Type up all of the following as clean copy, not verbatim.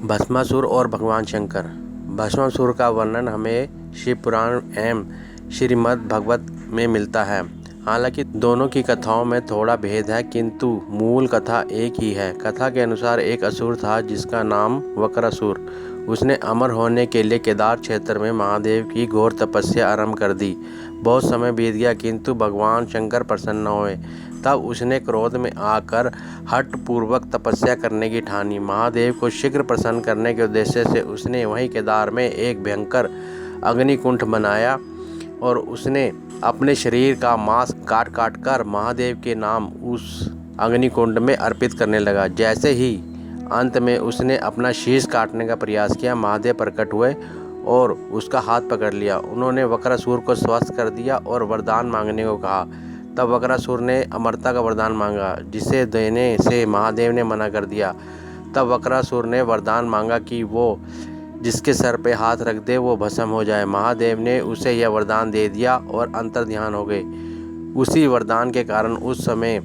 भस्मासुर और भगवान शंकर। भस्मासुर का वर्णन हमें शिव पुराण एवं श्रीमद् भागवत में मिलता है। हालांकि दोनों की कथाओं में थोड़ा भेद है, किंतु मूल कथा एक ही है। कथा के अनुसार एक असुर था जिसका नाम वक्रासुर। उसने अमर होने के लिए केदार क्षेत्र में महादेव की घोर तपस्या आरंभ कर दी। बहुत समय बीत गया, किंतु भगवान शंकर प्रसन्न न हुए। तब उसने क्रोध में आकर हठ पूर्वक तपस्या करने की ठानी। महादेव को शीघ्र प्रसन्न करने के उद्देश्य से उसने वहीं केदार में एक भयंकर अग्निकुंड बनाया और उसने अपने शरीर का मांस काट काट कर महादेव के नाम उस अग्निकुंड में अर्पित करने लगा। जैसे ही अंत में उसने अपना शीश काटने का प्रयास किया, महादेव प्रकट हुए और उसका हाथ पकड़ लिया। उन्होंने वक्रासुर को स्वस्थ कर दिया और वरदान मांगने को कहा। तब वक्रासुर ने अमरता का वरदान मांगा, जिसे देने से महादेव ने मना कर दिया। तब वक्रासुर ने वरदान मांगा कि वो जिसके सर पे हाथ रख दे वो भस्म हो जाए। महादेव ने उसे यह वरदान दे दिया और अंतर्ध्यान हो गए। उसी वरदान के कारण उस समय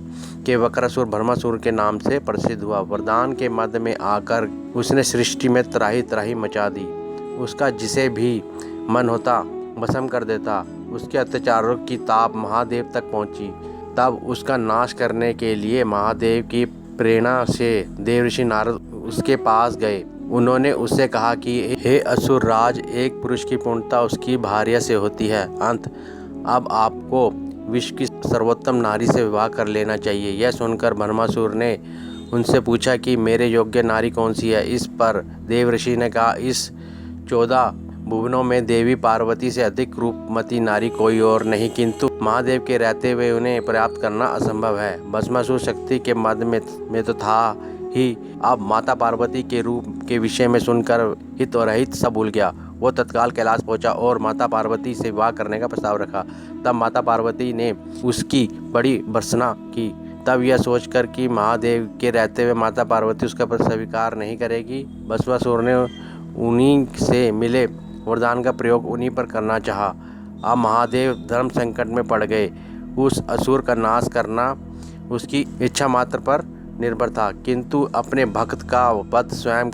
के वक्रासुर भस्मासुर के नाम से प्रसिद्ध हुआ। वरदान के मध्य में आकर उसने सृष्टि में त्राही त्राही मचा दी। उसका जिसे भी मन होता भस्म कर देता। उसके अत्याचारों की ताप महादेव तक पहुंची। तब उसका नाश करने के लिए महादेव की प्रेरणा से देवर्षि नारद उसके पास गए। उन्होंने उससे कहा कि हे असुर राज, एक पुरुष की पूर्णता उसकी भार्या से होती है। अब आपको विश्व की सर्वोत्तम नारी से विवाह कर लेना चाहिए। यह सुनकर भस्मासुर ने उनसे पूछा कि मेरे योग्य नारी कौन सी है। इस पर देवर्षि ने कहा, इस 14 भुवनों में देवी पार्वती से अधिक रूपमती नारी कोई और नहीं, किंतु महादेव के रहते हुए उन्हें प्राप्त करना असंभव है। भस्मासुर शक्ति के मद में तो था ही, अब माता पार्वती के रूप के विषय में सुनकर हित और अहित सब भूल गया। वो तत्काल कैलाश पहुंचा और माता पार्वती से विवाह करने का प्रस्ताव रखा। तब माता पार्वती ने उसकी बड़ी भर्त्सना की। तब यह सोचकर कि महादेव के रहते हुए माता पार्वती उसका स्वीकार नहीं करेगी, भस्मासुर ने उन्हीं से मिले वरदान का प्रयोग उन्हीं पर करना चाहा। अब महादेव धर्म संकट में पड़ गए। उस असुर का नाश करना उसकी इच्छा मात्र पर निर्भर था, किंतु अपने भक्त का वध स्वयं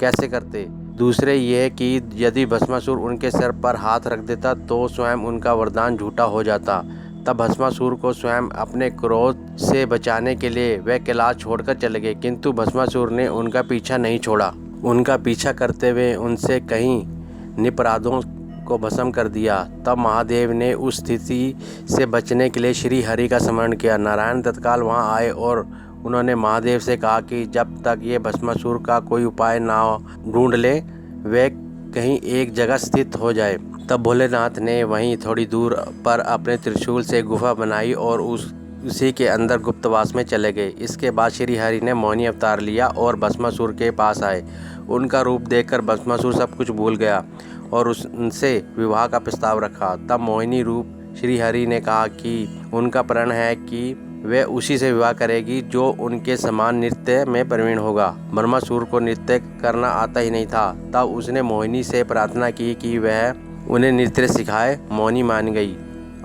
कैसे करते। दूसरे ये कि यदि भस्मासुर उनके सिर पर हाथ रख देता तो स्वयं उनका वरदान झूठा हो जाता। तब भस्मासुर को स्वयं अपने क्रोध से बचाने के लिए वे कैलाश छोड़कर चले गए, किंतु भस्मासुर ने उनका पीछा नहीं छोड़ा। उनका पीछा करते हुए उनसे कई निपराधों को भस्म कर दिया। तब महादेव ने उस स्थिति से बचने के लिए श्री हरि का स्मरण किया। नारायण तत्काल वहां आए और उन्होंने महादेव से कहा कि जब तक ये भस्मासुर का कोई उपाय ना ढूंढ ले, वे कहीं एक जगह स्थित हो जाए। तब भोलेनाथ ने वहीं थोड़ी दूर पर अपने त्रिशूल से गुफा बनाई और उसी के अंदर गुप्तवास में चले गए। इसके बाद श्री हरि ने मोहिनी अवतार लिया और भस्मासुर के पास आए। उनका रूप देखकर भस्मासुर सब कुछ भूल गया और उनसे विवाह का प्रस्ताव रखा। तब मोहिनी रूप श्री हरि ने कहा कि उनका प्रण है कि वे उसी से विवाह करेगी जो उनके समान नृत्य में प्रवीण होगा। भस्मासुर को नृत्य करना आता ही नहीं था। तब उसने मोहिनी से प्रार्थना की कि वह उन्हें नृत्य सिखाए। मोहिनी मान गई।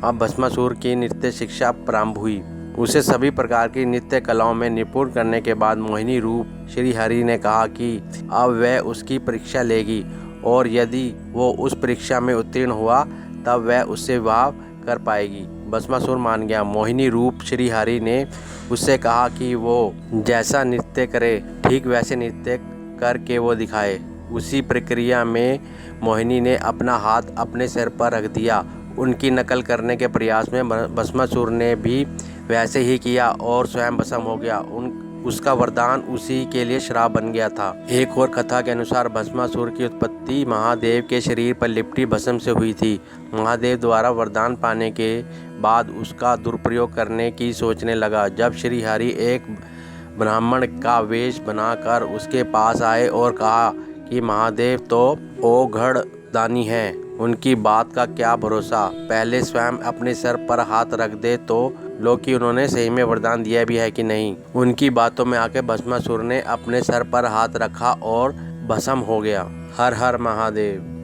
अब भस्मासुर की नृत्य शिक्षा प्रारंभ हुई। उसे सभी प्रकार की नृत्य कलाओं में निपुण करने के बाद मोहिनी रूप श्री हरि ने कहा कि अब वह उसकी परीक्षा लेगी और यदि वो उस परीक्षा में उत्तीर्ण हुआ तब वह उससे विवाह कर पाएगी। भस्मासुर मान गया। मोहिनी रूप श्री हरि ने उससे कहा कि वो जैसा नृत्य करे ठीक वैसे नृत्य करके वो दिखाए। उसी प्रक्रिया में मोहिनी ने अपना हाथ अपने सिर पर रख दिया। उनकी नकल करने के प्रयास में भस्मासुर ने भी वैसे ही किया और स्वयं भस्म हो गया। उसका वरदान उसी के लिए श्राप बन गया था। एक और कथा के अनुसार भस्मासुर की उत्पत्ति महादेव के शरीर पर लिपटी भस्म से हुई थी। महादेव द्वारा वरदान पाने के बाद उसका दुरुपयोग करने की सोचने लगा। जब श्री हरि एक ब्राह्मण का वेश बनाकर उसके पास आए और कहा कि महादेव तो ओघड़ दानी है, उनकी बात का क्या भरोसा, पहले स्वयं अपने सर पर हाथ रख दे तो लो कि उन्होंने सही में वरदान दिया भी है कि नहीं। उनकी बातों में आके भस्मासुर ने अपने सर पर हाथ रखा और भस्म हो गया। हर हर महादेव।